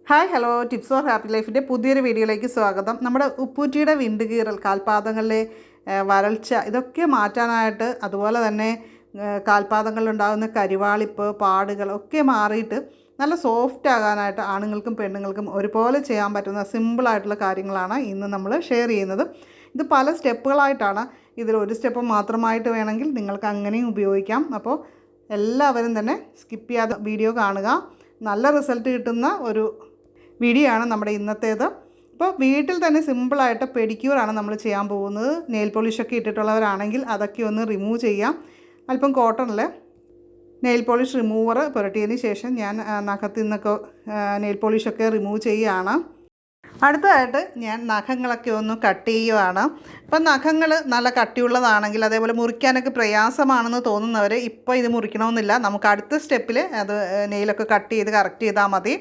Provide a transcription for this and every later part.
Hi hello tips four happy ലൈഫിൻ്റെ പുതിയൊരു വീഡിയോയിലേക്ക് സ്വാഗതം. നമ്മുടെ ഉപ്പൂറ്റിയുടെ വിണ്ട് കീറൽ, കാൽപാദങ്ങളിലെ വരൾച്ച ഇതൊക്കെ മാറ്റാനായിട്ട്, അതുപോലെ തന്നെ കാൽപാദങ്ങളിലുണ്ടാകുന്ന കരിവാളിപ്പ്, പാടുകൾ ഒക്കെ മാറിയിട്ട് നല്ല സോഫ്റ്റ് ആകാനായിട്ട് ആണുങ്ങൾക്കും പെണ്ണുങ്ങൾക്കും ഒരുപോലെ ചെയ്യാൻ പറ്റുന്ന സിമ്പിളായിട്ടുള്ള കാര്യങ്ങളാണ് ഇന്ന് നമ്മൾ ഷെയർ ചെയ്യുന്നത്. ഇത് പല സ്റ്റെപ്പുകളായിട്ടാണ്. ഇതിലൊരു സ്റ്റെപ്പ് മാത്രമായിട്ട് വേണമെങ്കിൽ നിങ്ങൾക്ക് അങ്ങനെയും ഉപയോഗിക്കാം. അപ്പോൾ എല്ലാവരും തന്നെ സ്കിപ്പ് ചെയ്യാതെ വീഡിയോ കാണുക. നല്ല റിസൾട്ട് കിട്ടുന്ന ഒരു വീഡിയോ ആണ് നമ്മുടെ ഇന്നത്തേത്. അപ്പോൾ വീട്ടിൽ തന്നെ സിമ്പിളായിട്ട് പെഡിക്യൂറാണ് നമ്മൾ ചെയ്യാൻ പോകുന്നത്. നെയിൽ പോളിഷൊക്കെ ഇട്ടിട്ടുള്ളവരാണെങ്കിൽ അതൊക്കെ ഒന്ന് റിമൂവ് ചെയ്യാം. അല്പം കോട്ടണിൽ നെയിൽ പോളിഷ് റിമൂവർ പുരട്ടിയതിന് ശേഷം ഞാൻ നഖത്തിൽ നിന്നൊക്കെ നെയിൽ പോളിഷൊക്കെ റിമൂവ് ചെയ്യുകയാണ്. അടുത്തതായിട്ട് ഞാൻ നഖങ്ങളൊക്കെ ഒന്ന് കട്ട് ചെയ്യുകയാണ്. അപ്പം നഖങ്ങൾ നല്ല കട്ടിയുള്ളതാണെങ്കിൽ, അതേപോലെ മുറിക്കാനൊക്കെ പ്രയാസമാണെന്ന് തോന്നുന്നവർ ഇപ്പോൾ ഇത് മുറിക്കണമെന്നില്ല. നമുക്ക് അടുത്ത സ്റ്റെപ്പിൽ അത് നെയിലൊക്കെ കട്ട് ചെയ്ത് കറക്റ്റ് ചെയ്താൽ മതി.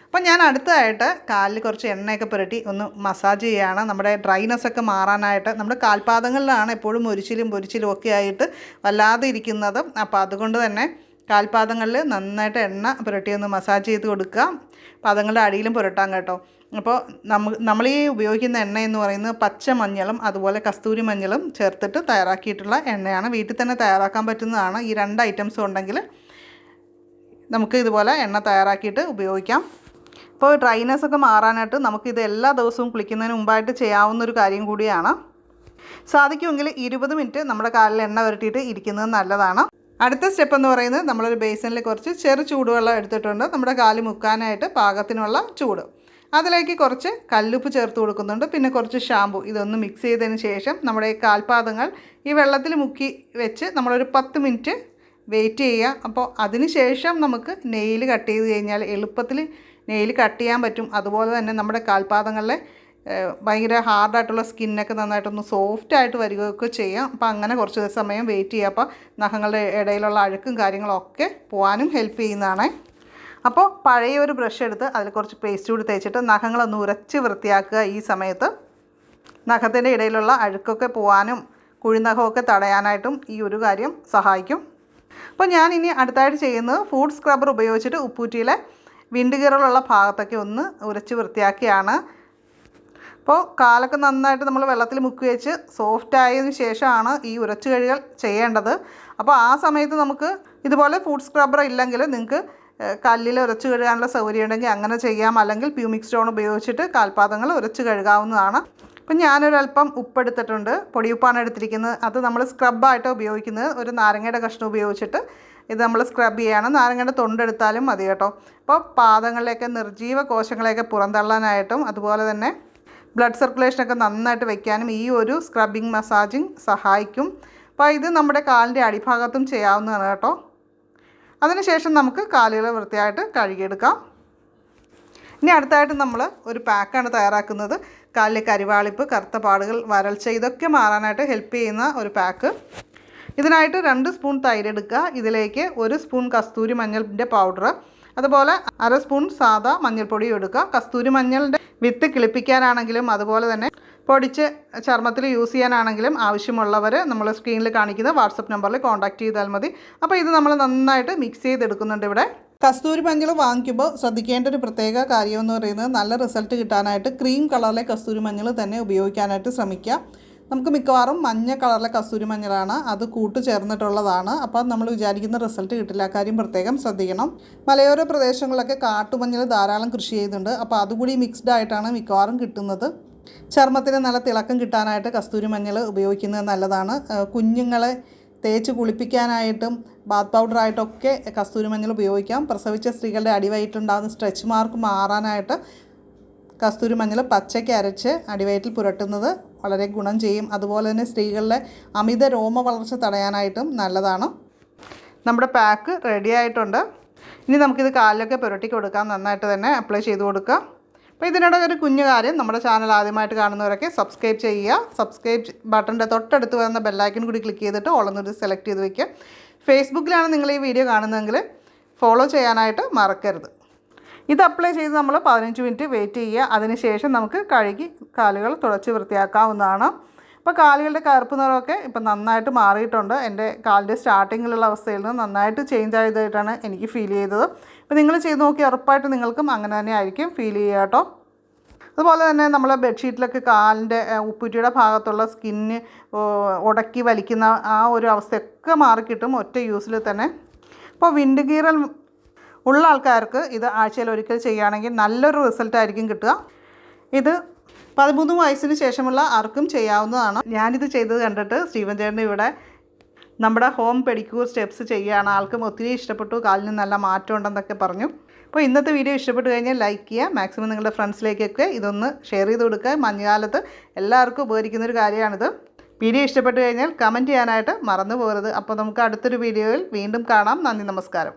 അപ്പം ഞാൻ അടുത്തതായിട്ട് കാലിൽ കുറച്ച് എണ്ണയൊക്കെ പുരട്ടി ഒന്ന് മസാജ് ചെയ്യുകയാണ്. നമ്മുടെ ഡ്രൈനെസ്സൊക്കെ മാറാനായിട്ട്. നമ്മുടെ കാൽപാദങ്ങളിലാണ് എപ്പോഴും പൊരിച്ചിലും ഒക്കെ ആയിട്ട് വല്ലാതെ ഇരിക്കുന്നത്. അപ്പോൾ അതുകൊണ്ട് തന്നെ കാൽപാദങ്ങളിൽ നന്നായിട്ട് എണ്ണ പുരട്ടി ഒന്ന് മസാജ് ചെയ്ത് കൊടുക്കുക. പാദങ്ങളുടെ അടിയിലും പുരട്ടാം കേട്ടോ. അപ്പോൾ നമ്മൾ ഈ ഉപയോഗിക്കുന്ന എണ്ണ എന്ന് പറയുന്നത് പച്ച മഞ്ഞളും അതുപോലെ കസ്തൂരി മഞ്ഞളും ചേർത്തിട്ട് തയ്യാറാക്കിയിട്ടുള്ള എണ്ണയാണ്. വീട്ടിൽ തന്നെ തയ്യാറാക്കാൻ പറ്റുന്നതാണ്. ഈ 2 ഐറ്റംസും ഉണ്ടെങ്കിൽ നമുക്ക് ഇതുപോലെ എണ്ണ തയ്യാറാക്കിയിട്ട് ഉപയോഗിക്കാം. അപ്പോൾ ഡ്രൈനെസ്സൊക്കെ മാറാനായിട്ട് നമുക്കിത് എല്ലാ ദിവസവും കുളിക്കുന്നതിന് മുമ്പായിട്ട് ചെയ്യാവുന്നൊരു കാര്യം കൂടിയാണ്. സാധിക്കുമെങ്കിൽ 20 മിനിറ്റ് നമ്മുടെ കാലിൽ എണ്ണ പുരട്ടിയിട്ട് ഇരിക്കുന്നത് നല്ലതാണ്. അടുത്ത സ്റ്റെപ്പ് എന്ന് പറയുന്നത്, നമ്മളൊരു ബേസിനിൽ കുറച്ച് ചൂടുവെള്ളം എടുത്തിട്ടുണ്ട്. നമ്മുടെ കാല് മുക്കാനായിട്ട് പാകത്തിനുള്ള ചൂട്. അതിലേക്ക് കുറച്ച് കല്ലുപ്പ് ചേർത്ത് കൊടുക്കുന്നുണ്ട്. പിന്നെ കുറച്ച് ഷാമ്പു. ഇതൊന്ന് മിക്സ് ചെയ്തതിന് ശേഷം നമ്മുടെ കാൽപാദങ്ങൾ ഈ വെള്ളത്തിൽ മുക്കി വെച്ച് നമ്മളൊരു 10 മിനിറ്റ് വെയിറ്റ് ചെയ്യുക. അപ്പോൾ അതിന് ശേഷം നമുക്ക് നെയിൽ കട്ട് ചെയ്ത് കഴിഞ്ഞാൽ എളുപ്പത്തിൽ നെയിൽ കട്ട് ചെയ്യാൻ പറ്റും. അതുപോലെ തന്നെ നമ്മുടെ കാൽപാദങ്ങളിലെ ഭയങ്കര ഹാർഡായിട്ടുള്ള സ്കിന്നൊക്കെ നന്നായിട്ടൊന്ന് സോഫ്റ്റായിട്ട് വരികയൊക്കെ ചെയ്യാം. അപ്പോൾ അങ്ങനെ കുറച്ച് സമയം വെയിറ്റ് ചെയ്യുക. അപ്പോൾ നഖങ്ങളുടെ ഇടയിലുള്ള അഴുക്കും കാര്യങ്ങളൊക്കെ പോകാനും ഹെൽപ്പ് ചെയ്യുന്നതാണ്. അപ്പോൾ പഴയ ഒരു ബ്രഷ് എടുത്ത് അതിൽ കുറച്ച് പേസ്റ്റ് കൂടി തേച്ചിട്ട് നഖങ്ങളൊന്ന് ഉരച്ച് വൃത്തിയാക്കുക. ഈ സമയത്ത് നഖത്തിൻ്റെ ഇടയിലുള്ള അഴുക്കൊക്കെ പോകാനും കുഴിനഖമൊക്കെ തടയാനായിട്ടും ഈ ഒരു കാര്യം സഹായിക്കും. അപ്പോൾ ഞാൻ ഇനി അടുത്തായിട്ട് ചെയ്യുന്നത് ഫുഡ് സ്ക്രബ്ബർ ഉപയോഗിച്ചിട്ട് ഉപ്പൂറ്റിയിലെ വിണ്ട് കീറലുള്ള ഭാഗത്തൊക്കെ ഒന്ന് ഉരച്ച് വൃത്തിയാക്കിയാണ്. അപ്പോൾ കാലൊക്കെ നന്നായിട്ട് നമ്മൾ വെള്ളത്തിൽ മുക്കി വെച്ച് സോഫ്റ്റ് ആയതിനു ശേഷമാണ് ഈ ഉരച്ച് കഴുകൽ ചെയ്യേണ്ടത്. അപ്പോൾ ആ സമയത്ത് നമുക്ക് ഇതുപോലെ ഫുഡ് സ്ക്രബ്ബർ ഇല്ലെങ്കിൽ നിങ്ങൾക്ക് കല്ലിൽ ഉരച്ച് കഴുകാനുള്ള സൗകര്യം ഉണ്ടെങ്കിൽ അങ്ങനെ ചെയ്യാം. അല്ലെങ്കിൽ പ്യൂമിക് സ്റ്റോൺ ഉപയോഗിച്ചിട്ട് കാൽപാദങ്ങൾ ഉരച്ച് കഴുകാവുന്നതാണ്. അപ്പം ഞാനൊരല്പം ഉപ്പെടുത്തിട്ടുണ്ട്. പൊടിയുപ്പാണ് എടുത്തിരിക്കുന്നത്. അത് നമ്മൾ സ്ക്രബായിട്ട് ഉപയോഗിക്കുന്നത്. ഒരു നാരങ്ങയുടെ കഷ്ണം ഉപയോഗിച്ചിട്ട് ഇത് നമ്മൾ സ്ക്രബ് ചെയ്യാണ്. നാരങ്ങയുടെ തൊണ്ടെടുത്താലും മതി കേട്ടോ. അപ്പോൾ പാദങ്ങളിലേക്ക് നിർജീവ കോശങ്ങളെയൊക്കെ പുറന്തള്ളാനായിട്ടും അതുപോലെ തന്നെ ബ്ലഡ് സർക്കുലേഷനൊക്കെ നന്നായിട്ട് വയ്ക്കാനും ഈ ഒരു സ്ക്രബിങ് മസാജിങ് സഹായിക്കും. അപ്പോൾ ഇത് നമ്മുടെ കാലിൻ്റെ അടിഭാഗത്തും ചെയ്യാവുന്നതാണ് കേട്ടോ. അതിനുശേഷം നമുക്ക് കാലുകൾ വൃത്തിയായിട്ട് കഴുകിയെടുക്കാം. ഇനി അടുത്തായിട്ട് നമ്മൾ ഒരു പാക്കാണ് തയ്യാറാക്കുന്നത്. കാലിലെ കരിവാളിപ്പ്, കറുത്ത പാടുകൾ, വരൾച്ച ഇതൊക്കെ മാറാനായിട്ട് ഹെൽപ്പ് ചെയ്യുന്ന ഒരു പാക്ക്. ഇതിനായിട്ട് 2 സ്പൂൺ തൈര് എടുക്കുക. ഇതിലേക്ക് 1 സ്പൂൺ കസ്തൂരി മഞ്ഞളിൻ്റെ പൗഡർ, അതുപോലെ 1/2 സ്പൂൺ സാദാ മഞ്ഞൾപ്പൊടിയും എടുക്കുക. കസ്തൂരി മഞ്ഞളിൻ്റെ വിത്ത് കിളിപ്പിക്കാനാണെങ്കിലും അതുപോലെ തന്നെ പൊടിച്ച് ചർമ്മത്തിൽ യൂസ് ചെയ്യാനാണെങ്കിലും ആവശ്യമുള്ളവർ നമ്മൾ സ്ക്രീനിൽ കാണിക്കുന്ന വാട്സപ്പ് നമ്പറിൽ കോൺടാക്റ്റ് ചെയ്താൽ മതി. അപ്പോൾ ഇത് നമ്മൾ നന്നായിട്ട് മിക്സ് ചെയ്തെടുക്കുന്നുണ്ട്. ഇവിടെ കസ്തൂരി മഞ്ഞൾ വാങ്ങിക്കുമ്പോൾ ശ്രദ്ധിക്കേണ്ട ഒരു പ്രത്യേക കാര്യം എന്ന് പറയുന്നത്, നല്ല റിസൾട്ട് കിട്ടാനായിട്ട് ക്രീം കളറിലെ കസ്തൂരി മഞ്ഞൾ തന്നെ ഉപയോഗിക്കാനായിട്ട് ശ്രമിക്കുക. നമുക്ക് മിക്കവാറും മഞ്ഞ കളറിലെ കസ്തൂരി മഞ്ഞളാണ്, അത് കൂട്ട് ചേർന്നിട്ടുള്ളതാണ്. അപ്പം നമ്മൾ വിചാരിക്കുന്ന റിസൾട്ട് കിട്ടില്ല. കാര്യം പ്രത്യേകം ശ്രദ്ധിക്കണം. മലയോര പ്രദേശങ്ങളിലൊക്കെ കാട്ടുമഞ്ഞൾ ധാരാളം കൃഷി ചെയ്യുന്നുണ്ട്. അപ്പോൾ അതുകൂടി മിക്സ്ഡ് ആയിട്ടാണ് മിക്കവാറും കിട്ടുന്നത്. ചർമ്മത്തിന് നല്ല തിളക്കം കിട്ടാനായിട്ട് കസ്തൂരി മഞ്ഞൾ ഉപയോഗിക്കുന്നത് നല്ലതാണ്. കുഞ്ഞുങ്ങളെ തേച്ച് കുളിപ്പിക്കാനായിട്ടും ബാത്ത് പൗഡറായിട്ടൊക്കെ കസ്തൂരി മഞ്ഞൾ ഉപയോഗിക്കാം. പ്രസവിച്ച സ്ത്രീകളുടെ അടിവയറ്റിലുണ്ടാകുന്ന സ്ട്രെച്ച് മാർക്ക് മാറാനായിട്ട് കസ്തൂരി മഞ്ഞൾ പച്ചയ്ക്ക് അരച്ച് അടിവയറ്റിൽ പുരട്ടുന്നത് വളരെ ഗുണം ചെയ്യും. അതുപോലെ തന്നെ സ്ത്രീകളിലെ അമിത രോമ വളർച്ച തടയാനായിട്ടും നല്ലതാണ്. നമ്മുടെ പാക്ക് റെഡി ആയിട്ടുണ്ട്. ഇനി നമുക്കിത് കാലിലൊക്കെ പുരട്ടി കൊടുക്കാം. നന്നായിട്ട് തന്നെ അപ്ലൈ ചെയ്ത് കൊടുക്കുക. അപ്പോൾ ഇതിനിടയിൽ ഒരു കുഞ്ഞു കാര്യം, നമ്മുടെ ചാനൽ ആദ്യമായിട്ട് കാണുന്നവരൊക്കെ സബ്സ്ക്രൈബ് ചെയ്യുക. സബ്സ്ക്രൈബ് ബട്ടൻ്റെ തൊട്ടടുത്ത് വരുന്ന ബെല്ലൈക്കൺ കൂടി ക്ലിക്ക് ചെയ്തിട്ട് ഓളൊന്നൊരു സെലക്ട് ചെയ്ത് വയ്ക്കുക. ഫേസ്ബുക്കിലാണ് നിങ്ങൾ ഈ വീഡിയോ കാണുന്നതെങ്കിൽ ഫോളോ ചെയ്യാനായിട്ട് മറക്കരുത്. ഇത് അപ്ലൈ ചെയ്ത് നമ്മൾ 15 മിനിറ്റ് വെയിറ്റ് ചെയ്യുക. അതിനുശേഷം നമുക്ക് കഴുകി കാലുകൾ തുടച്ച് വൃത്തിയാക്കാവുന്നതാണ്. അപ്പോൾ കാലുകളുടെ കറുപ്പ് നിറമൊക്കെ ഇപ്പം നന്നായിട്ട് മാറിയിട്ടുണ്ട്. എൻ്റെ കാലിൻ്റെ സ്റ്റാർട്ടിങ്ങിലുള്ള അവസ്ഥയിൽ നിന്ന് നന്നായിട്ട് ചേഞ്ച് ആയതായിട്ടാണ് എനിക്ക് ഫീൽ ചെയ്തത്. അപ്പോൾ നിങ്ങൾ ചെയ്ത് നോക്കി ഉറപ്പായിട്ട് നിങ്ങൾക്കും അങ്ങനെ തന്നെ ആയിരിക്കും ഫീൽ ചെയ്യുക കേട്ടോ. അതുപോലെ തന്നെ നമ്മൾ ബെഡ്ഷീറ്റിലൊക്കെ കാലിൻ്റെ ഉപ്പൂറ്റിയുടെ ഭാഗത്തുള്ള സ്കിന്ന് ഉടക്കി വലിക്കുന്ന ആ ഒരു അവസ്ഥയൊക്കെ മാറിക്കിട്ടും ഒറ്റ യൂസിൽ തന്നെ. അപ്പോൾ വിൻഡ് കീറൽ ഉള്ള ആൾക്കാർക്ക് ഇത് ആഴ്ചയിൽ ഒരിക്കൽ ചെയ്യുകയാണെങ്കിൽ നല്ലൊരു റിസൾട്ടായിരിക്കും കിട്ടുക. ഇത് 13 വയസ്സിന് ശേഷമുള്ള ആർക്കും ചെയ്യാവുന്നതാണ്. ഞാനിത് ചെയ്തത് കണ്ടിട്ട് സ്റ്റീവൻ ചേട്ടൻ ഇവിടെ നമ്മുടെ ഹോം പെഡിക്യൂർ സ്റ്റെപ്സ് ചെയ്യുകയാണ്. ആൾക്കും ഒത്തിരി ഇഷ്ടപ്പെട്ടു, കാലിന് നല്ല മാറ്റം ഉണ്ടെന്നൊക്കെ പറഞ്ഞു. അപ്പോൾ ഇന്നത്തെ വീഡിയോ ഇഷ്ടപ്പെട്ട് കഴിഞ്ഞാൽ ലൈക്ക് ചെയ്യുക, മാക്സിമം നിങ്ങളുടെ ഫ്രണ്ട്സിലേക്കൊക്കെ ഇതൊന്ന് ഷെയർ ചെയ്ത് കൊടുക്കുക. മഞ്ഞുകാലത്ത് എല്ലാവർക്കും ഉപകരിക്കുന്നൊരു കാര്യമാണിത്. വീഡിയോ ഇഷ്ടപ്പെട്ട് കഴിഞ്ഞാൽ കമൻറ്റ് ചെയ്യാനായിട്ട് മറന്നു പോകരുത്. അപ്പോൾ നമുക്ക് അടുത്തൊരു വീഡിയോയിൽ വീണ്ടും കാണാം. നന്ദി, നമസ്കാരം.